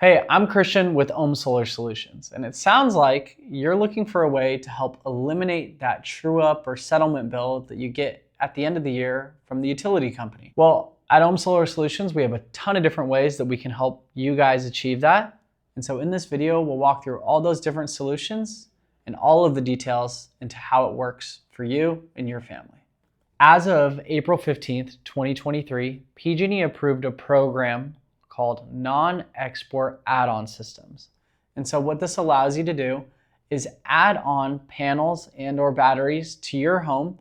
Hey, I'm Christian with OHM Solar Solutions, and it sounds like you're looking for a way to help eliminate that true up or settlement bill that you get at the end of the year from the utility company. Well, at OHM Solar Solutions, we have a ton of different ways that we can help you guys achieve that. And so in this video, we'll walk through all those different solutions and all of the details into how it works for you and your family. As of April 15th, 2023, PG&E approved a program called non-export add-on systems. And so what this allows you to do is add on panels and or batteries to your home,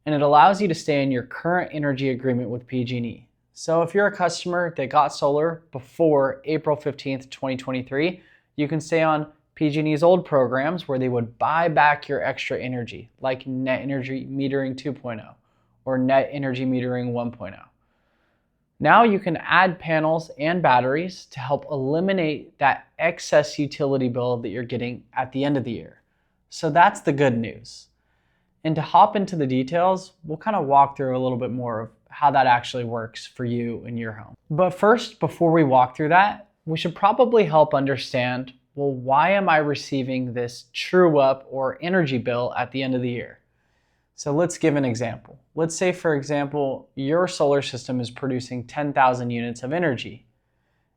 and it allows you to stay in your current energy agreement with PG&E. So if you're a customer that got solar before April 15th, 2023, you can stay on PG&E's old programs where they would buy back your extra energy, like Net Energy Metering 2.0 or Net Energy Metering 1.0. Now you can add panels and batteries to help eliminate that excess utility bill that you're getting at the end of the year. So that's the good news. And to hop into the details, we'll kind of walk through a little bit more of how that actually works for you in your home. But first, before we walk through that, we should probably help understand, well, why am I receiving this true up or energy bill at the end of the year? So let's give an example. Let's say, for example, your solar system is producing 10,000 units of energy.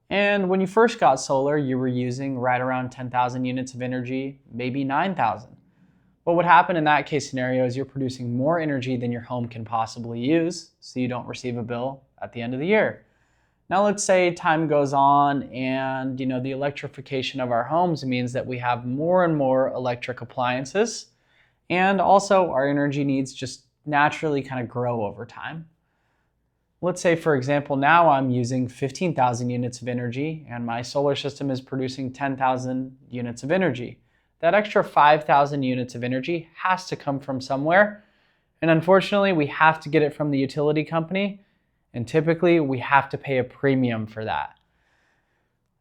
And when you first got solar, you were using right around 10,000 units of energy, maybe 9,000. But what happened in that case scenario is you're producing more energy than your home can possibly use, so you don't receive a bill at the end of the year. Now let's say time goes on and the electrification of our homes means that we have more and more electric appliances. And also our energy needs just naturally kind of grow over time. Let's say, for example, now I'm using 15,000 units of energy and my solar system is producing 10,000 units of energy. That extra 5,000 units of energy has to come from somewhere. And unfortunately, we have to get it from the utility company. And typically we have to pay a premium for that.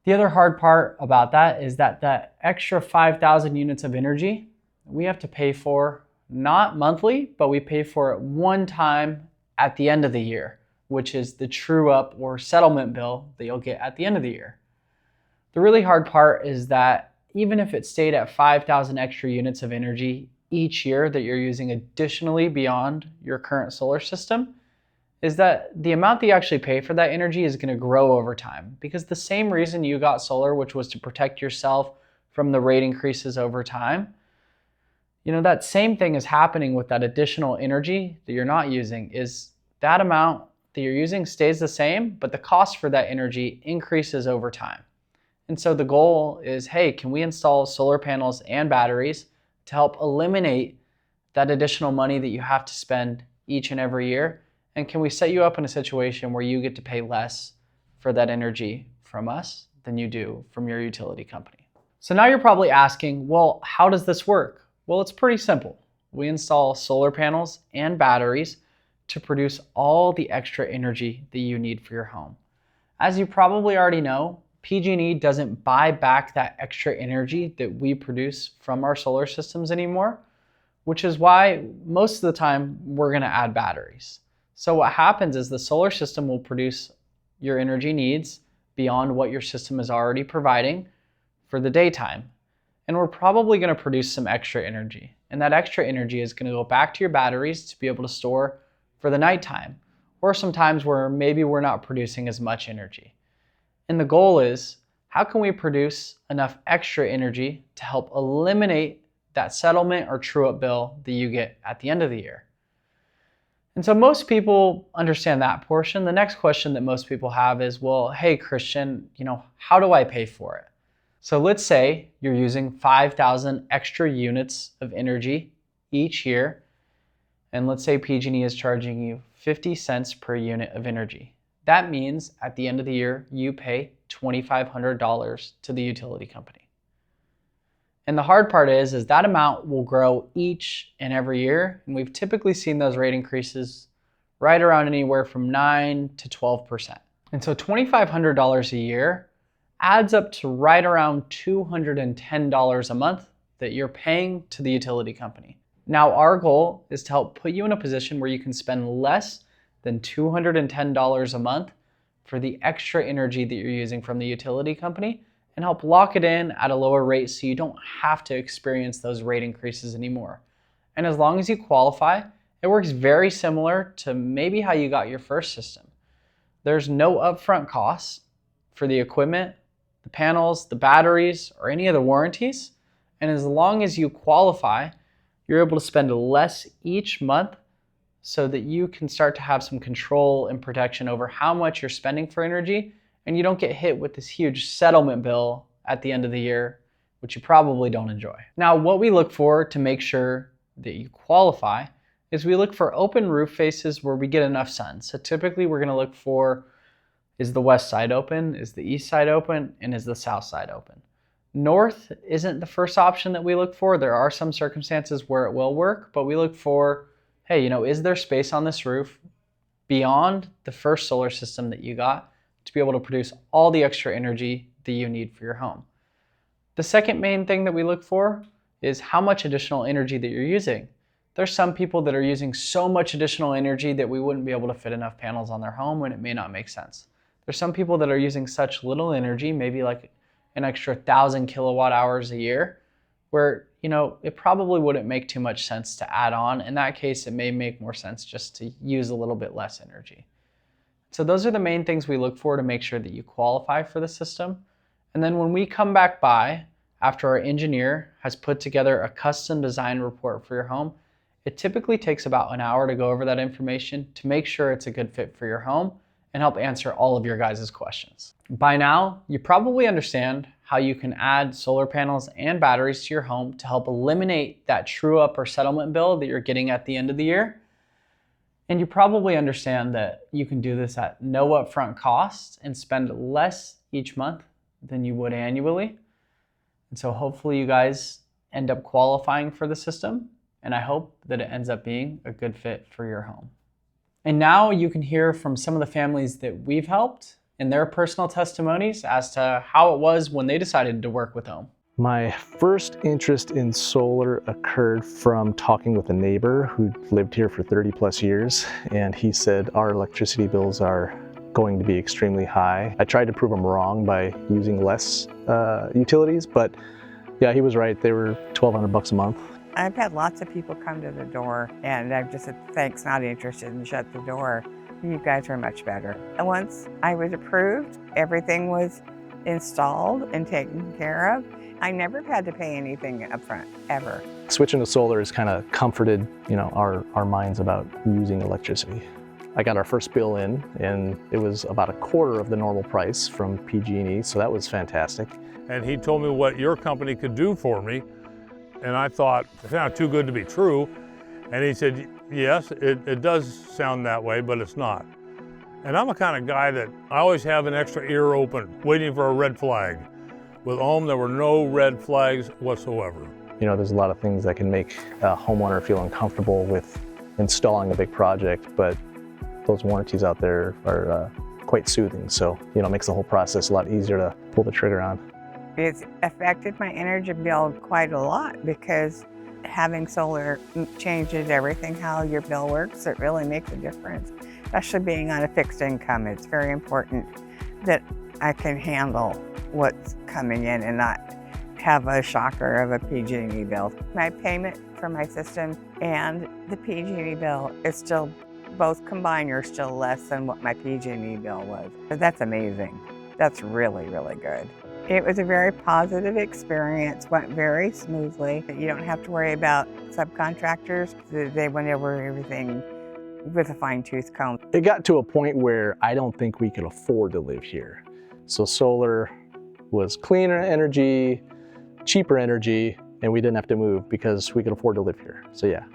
The other hard part about that is that that extra 5,000 units of energy, we have to pay for not monthly, but we pay for it one time at the end of the year, which is the true up or settlement bill that you'll get at the end of the year. The really hard part is that even if it stayed at 5,000 extra units of energy each year that you're using additionally beyond your current solar system, is that the amount that you actually pay for that energy is going to grow over time, because the same reason you got solar, which was to protect yourself from the rate increases over time, that same thing is happening with that additional energy that you're not using. Is that amount that you're using stays the same, but the cost for that energy increases over time. And so the goal is, hey, can we install solar panels and batteries to help eliminate that additional money that you have to spend each and every year? And can we set you up in a situation where you get to pay less for that energy from us than you do from your utility company? So now you're probably asking, well, how does this work? Well, it's pretty simple. We install solar panels and batteries to produce all the extra energy that you need for your home. As you probably already know, PG&E doesn't buy back that extra energy that we produce from our solar systems anymore, which is why most of the time we're going to add batteries. So what happens is the solar system will produce your energy needs beyond what your system is already providing for the daytime. And we're probably going to produce some extra energy. And that extra energy is going to go back to your batteries to be able to store for the nighttime, or sometimes where maybe we're not producing as much energy. And the goal is, how can we produce enough extra energy to help eliminate that settlement or true-up bill that you get at the end of the year? And so most people understand that portion. The next question that most people have is, well, hey, Christian, how do I pay for it? So let's say you're using 5,000 extra units of energy each year, and let's say PG&E is charging you 50 cents per unit of energy. That means at the end of the year, you pay $2,500 to the utility company. And the hard part is that amount will grow each and every year, and we've typically seen those rate increases right around anywhere from 9 to 12%. And so $2,500 a year adds up to right around $210 a month that you're paying to the utility company. Now, our goal is to help put you in a position where you can spend less than $210 a month for the extra energy that you're using from the utility company and help lock it in at a lower rate so you don't have to experience those rate increases anymore. And as long as you qualify, it works very similar to maybe how you got your first system. There's no upfront costs for the equipment, the panels, the batteries, or any of the warranties. And as long as you qualify, you're able to spend less each month so that you can start to have some control and protection over how much you're spending for energy, and you don't get hit with this huge settlement bill at the end of the year, which you probably don't enjoy. Now, what we look for to make sure that you qualify is we look for open roof faces where we get enough sun. So typically we're going to look for, is the west side open, is the east side open, and is the south side open? North isn't the first option that we look for. There are some circumstances where it will work, but we look for, hey, is there space on this roof beyond the first solar system that you got to be able to produce all the extra energy that you need for your home? The second main thing that we look for is how much additional energy that you're using. There's some people that are using so much additional energy that we wouldn't be able to fit enough panels on their home, and it may not make sense. There's some people that are using such little energy, maybe like an extra 1,000 kilowatt hours a year, where it probably wouldn't make too much sense to add on. In that case, it may make more sense just to use a little bit less energy. So those are the main things we look for to make sure that you qualify for the system. And then when we come back by, after our engineer has put together a custom design report for your home, it typically takes about an hour to go over that information to make sure it's a good fit for your home and help answer all of your guys' questions. By now, you probably understand how you can add solar panels and batteries to your home to help eliminate that true up or settlement bill that you're getting at the end of the year. And you probably understand that you can do this at no upfront cost and spend less each month than you would annually. And so hopefully you guys end up qualifying for the system, and I hope that it ends up being a good fit for your home. And now you can hear from some of the families that we've helped and their personal testimonies as to how it was when they decided to work with OHM. My first interest in solar occurred from talking with a neighbor who lived here for 30 plus years, and he said our electricity bills are going to be extremely high. I tried to prove him wrong by using less utilities, but yeah, he was right. They were $1,200 a month. I've had lots of people come to the door, and I've just said, thanks, not interested, and shut the door. You guys are much better. And once I was approved, everything was installed and taken care of. I never had to pay anything up front, ever. Switching to solar has kind of comforted, our minds about using electricity. I got our first bill in, and it was about a quarter of the normal price from PG&E, so that was fantastic. And he told me what your company could do for me, and I thought, it's not too good to be true. And he said, yes, it does sound that way, but it's not. And I'm the kind of guy that I always have an extra ear open, waiting for a red flag. With OHM, there were no red flags whatsoever. There's a lot of things that can make a homeowner feel uncomfortable with installing a big project, but those warranties out there are quite soothing. So, it makes the whole process a lot easier to pull the trigger on. It's affected my energy bill quite a lot because having solar changes everything, how your bill works. It really makes a difference, especially being on a fixed income. It's very important that I can handle what's coming in and not have a shocker of a PG&E bill. My payment for my system and the PG&E bill is still, both combined are still less than what my PG&E bill was. But that's amazing. That's really, really good. It was a very positive experience, went very smoothly. You don't have to worry about subcontractors. They went over everything with a fine-tooth comb. It got to a point where I don't think we could afford to live here. So solar was cleaner energy, cheaper energy, and we didn't have to move because we could afford to live here. So yeah.